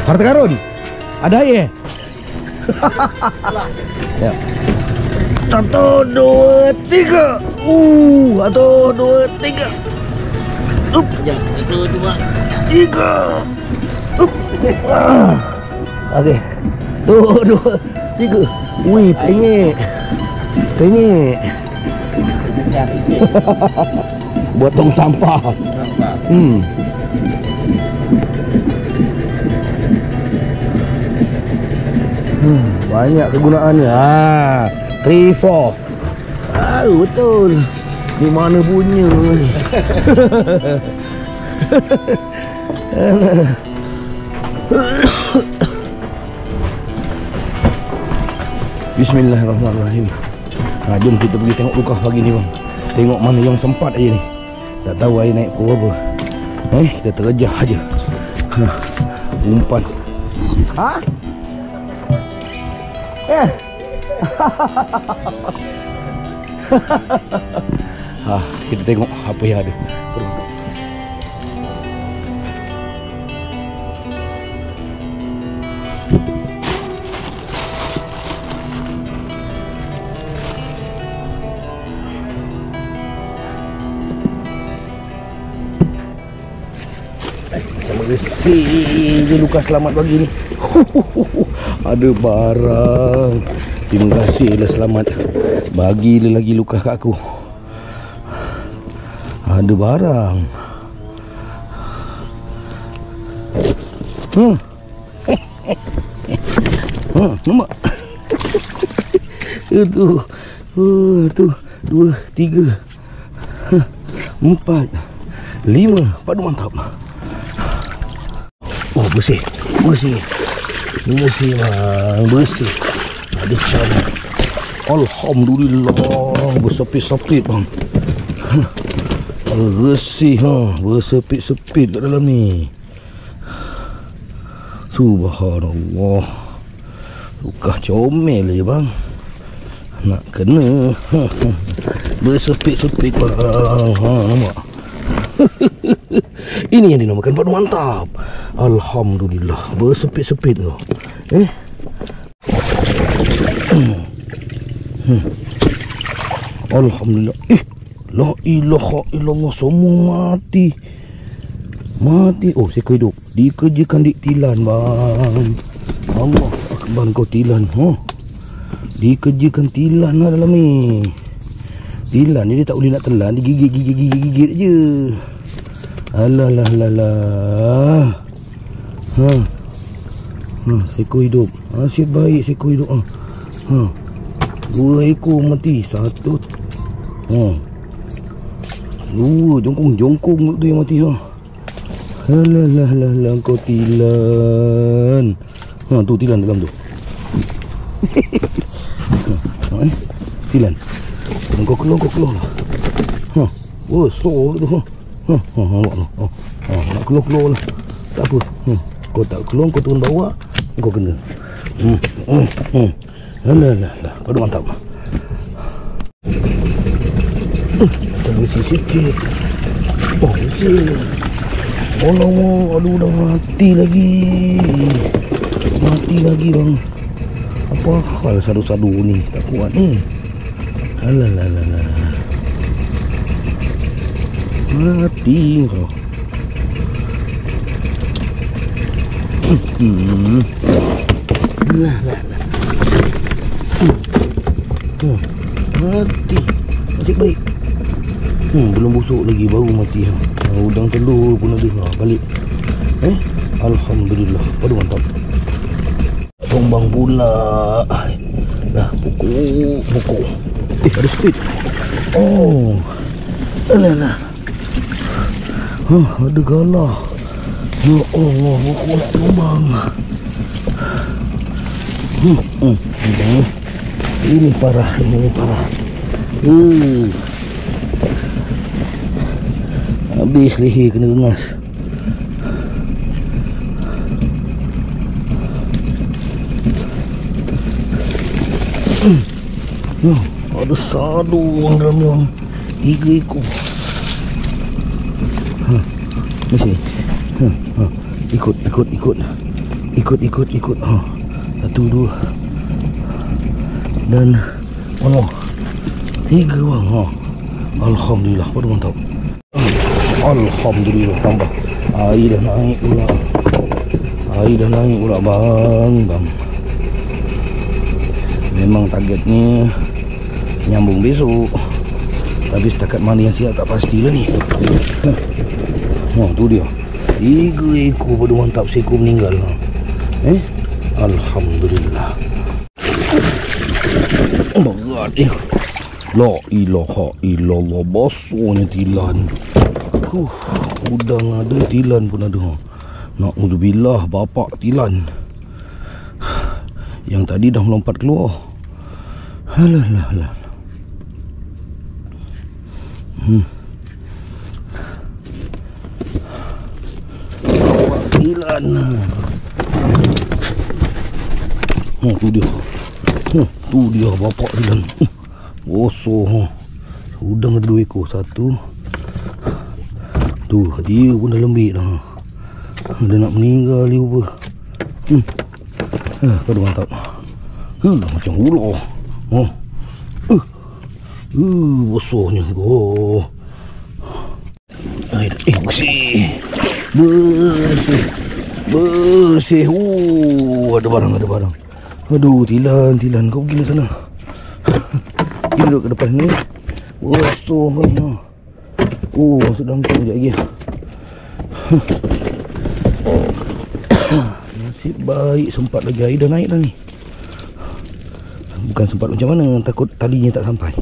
Harta karun. Ada air. Ya. 1, 2, 3. 1, 2, 3. Up. Ya, 1, 2, 3. Up. Okey. 1, 2, 3. Wih, penyek. Penyek. ya sikit. Buat tong sampah. Nampak. Banyak kegunaannya. 3, 4. Betul. Di mana punya ni? Bismillahirrahmanirrahim. Jom kita pergi tengok lukah pagi ni bang. Tengok mana yang sempat aja ni. Tak tahu air naik pukul apa. Kita terjah aja. Umpan. Kita tengok apa yang ada. Macam bersih je Lukas selamat pagi ni. Ada barang. Terima kasih lah selamat. Bagi lagi Lukas kat aku. Ada barang. Nampak? Itu 2, 3, 4, 5. Padu mantap. Oh, bersih. Bersih bang. Bersih. Ada cabai. Alhamdulillah. Bersepit-sepit bang. Bersih bersepit-sepit kat dalam ni. Subhanallah. Lukah comel je bang. Nak kena. Bersepit-sepit bang. Nampak? Ini yang dinamakan padu mantap. Alhamdulillah. Bersepit-sepit tu. Alhamdulillah. La ilaha illallah. Semua mati. Oh, seekor hidup. Dikerjakan dik tilan bang. Allah akbar kau tilan. Dikerjakan tilan lah dalam ni. Tilan ni dia tak boleh nak telan. Dia gigit je. Alah. Seekor hidup. Asyik baik seekor hidup. 2 ekor mati. 1. 2 jongkong tu yang mati. Alah kau tilan. Tu tilan dalam tu. Tilan. Kau keluar lah. Besar tu. Nak keluar lah. Tak apa. Kau tak keluar, kau turun bawah, kau kena. Alah. Padu mantap. Kita bersih sikit. Bersih. Alamak, aduh dah mati lagi bang. Apa hal sadu-sadu ni? Tak kuat ni. Alah. Mati kau. Lah. Mati. Nasib baik. Belum busuk lagi, baru mati. Udang telur pun ada. Balik. Alhamdulillah. Padu mantap. Tombang pula. Dah pukul. Ada speed. Alah. Ada galah. Ya Allah, aku nak tombang. Ini parah. Habis leher kena rengas. Ada sadu orang dalam ni. 3 ekor. Macam ni. Ikut. Ikut. Ha. 1, 2. Dan Allah 3 bang. Ha. Alhamdulillah, pada mantap. Alhamdulillah, tambah. Air dah naik pula. Bang. Memang targetnya nyambung besok. Tapi setakat mana yang siap tak pastilah ni. Tu dia. 3 ekor pada mantap, seekor meninggal. Alhamdulillah. Berat dia. La ilaha illallah, basuhnya tilan. Udang ada, tilan pun ada. Na'udzubillah, bapak tilan. Yang tadi dah melompat keluar. Alah. Bapak tilan. Tu dia bapak tilan. Bosok. Udang ada 2 ekor. 1. Tu dia pun dah lembik dah. Dia nak meninggal dia apa. Pada mantap. Macam ular. Bosoknya. Bersih. Ada barang. Aduh, tilan. Kau pergi sana. Dia duduk ke depan ni. Bosok banyak. Masuk dalam tu sekejap lagi. Nasib baik sempat lagi. Air dah naik dah ni. Bukan sempat macam mana, takut talinya tak sampai.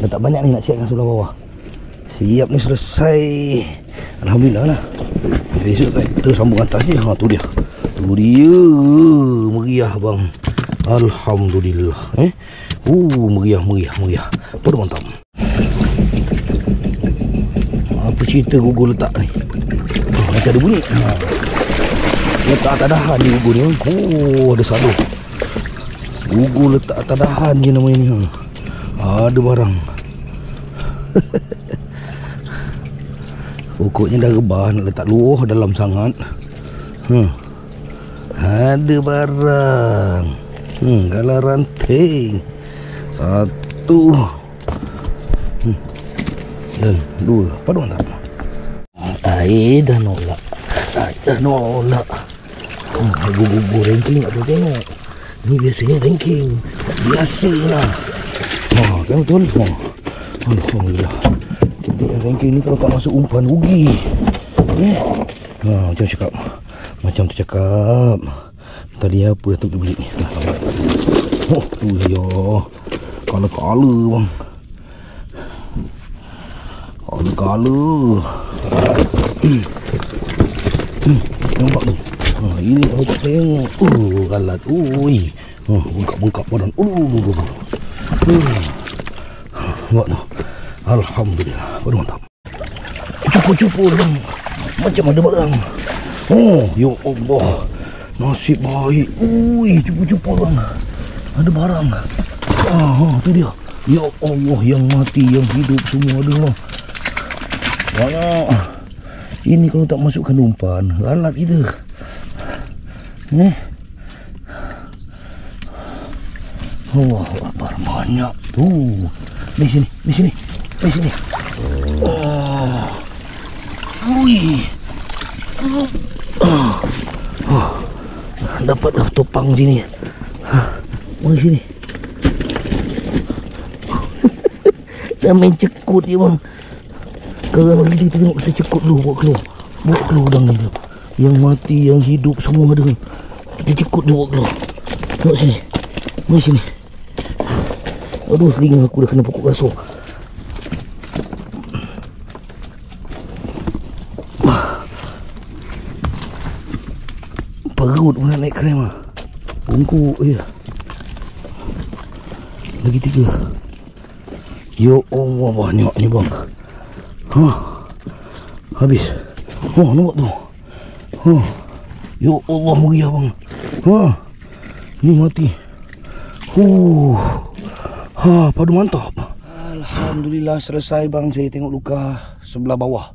Dah tak banyak ni nak siapkan sebelah bawah. Siap ni selesai. Alhamdulillah lah. Besok kita sambung atas ni. Tu dia. Meriah bang. Alhamdulillah. Meriah. Pada mantap. Apa cerita gugur letak ni? Macam ada bunyi. Letak atas dahan ni gugur ni. Ada salur. Gugur letak atas dahan je namanya ni. Ada barang. Pokoknya dah rebah, nak letak luar dalam sangat. Ada barang. Galah ranting. 1 dan 2. Pada mantap. Air dah nolak. Gugur ranking tak boleh tengok. Ni biasanya ranking. Biasa lah. Kan betul. Alhamdulillah. Ranking ni kalau tak masuk umpan rugi. Macam tu cakap. Tadi apa tu beli ni? Tu dia. Kala bang. Kala. Nampak tu. Ini kalau tak tengok. Galat. Bengkak badan. Nampak tu. Alhamdulillah. Baru mantap. Cupu bang. Macam ada barang. Ya Allah. Nasib baik. Cupu bang. Ada barang. Tu dia. Ya Allah, yang mati, yang hidup semua ada lah. Banyak. Ini kalau tak masukkan umpan, galat kita. Allahu Akbar, banyak tu. Di sini. Dapat dah topang sini. Mari sini. Dah main cekut je bang. Sekarang lagi kita tengok, kita cekut dulu. Bawa keluar udang ni. Yang mati, yang hidup semua ada. Kita cekut dia bawa keluar. Tengok sini. Mari sini. Aduh, telinga aku dah kena pokok kasut. Perut pun nak naik krem lah. Bungkuk je. Lagi 3. Ya Allah, banyak ni bang. Habis. Nampak tu. Ya Allah, meriah bang. Ni mati. Padu mantap. Alhamdulillah selesai bang. Saya tengok luka sebelah bawah.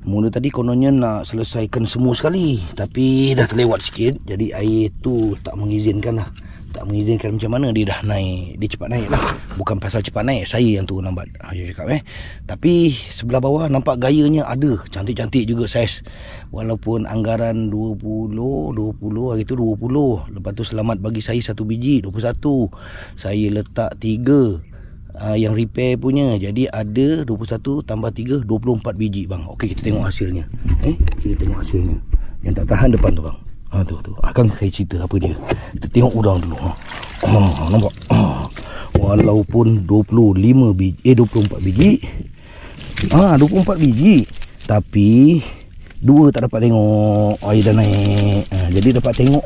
Mula tadi kononnya nak selesaikan semua sekali, tapi dah terlewat sikit. Jadi air tu tak mengizinkan lah. Tak mengizinkan macam mana dia dah naik. Dia cepat naik lah. Bukan pasal cepat naik, saya yang turun lambat. Saya cakap Tapi sebelah bawah nampak gayanya ada. Cantik-cantik juga saiz. Walaupun anggaran 20 hari tu 20. Lepas tu selamat bagi saya 1 biji 21. Saya letak 3 yang repair punya. Jadi ada 21 tambah 3 24 biji bang. Okey, kita tengok hasilnya. Kita tengok hasilnya. Yang tak tahan depan tu bang. Tu akan saya cerita apa dia. Kita tengok udang dulu. Nampak. Walaupun 24 biji. 24 biji. Tapi 2 tak dapat tengok. Air dah naik. Jadi dapat tengok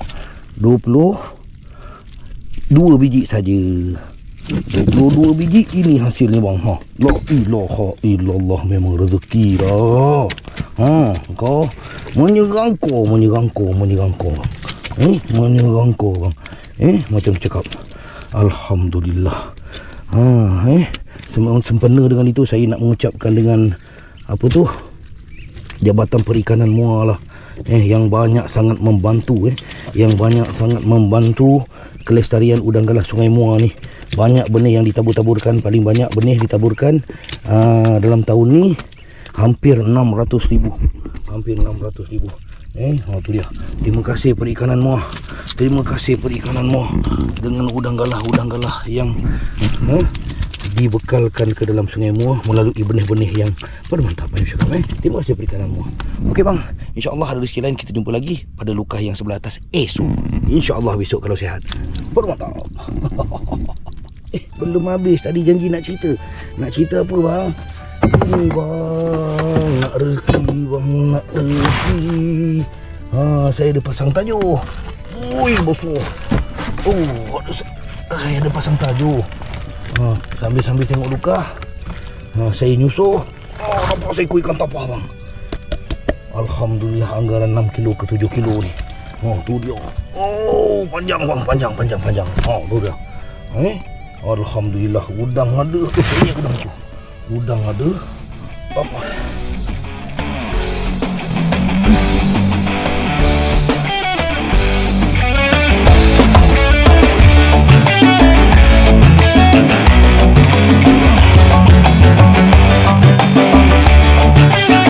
22 biji saja. 22 biji ini hasilnya bang. La ilaha illallah, memang rezeki dah. Kau menyerang kau bang. Macam cakap alhamdulillah. Sempena dengan itu saya nak mengucapkan dengan apa tu, Jabatan Perikanan Muar lah, yang banyak sangat membantu yang banyak sangat membantu kelestarian udang galah Sungai Muar ni. Banyak benih yang ditabur-taburkan, paling banyak benih ditaburkan dalam tahun ni hampir 600,000. Tu dia. Terima kasih Perikanan Muar. Dengan udang galah yang dibekalkan ke dalam Sungai Muar melalui benih-benih yang bermantap. Terima kasih Perikanan Muar. Okey bang, insya-Allah ada rezeki lain kita jumpa lagi pada lukah yang sebelah atas esok. Insya-Allah besok kalau sihat. Bermantap. Belum habis, tadi janji nak cerita. Nak cerita apa bang? Ini bang, nak rezeki. Saya ada pasang tajuk. Ui, bosku. Saya ada pasang tajuk. Sambil tengok lukah, saya nyusuh. Nampak saya kuih ikan tapah bang. Alhamdulillah, anggaran 6 kilo ke 7 kilo ni. Tu dia. Panjang bang, panjang. Tu dia. Alhamdulillah, udang ada. Ini udang tu. Udang ada. Tapah.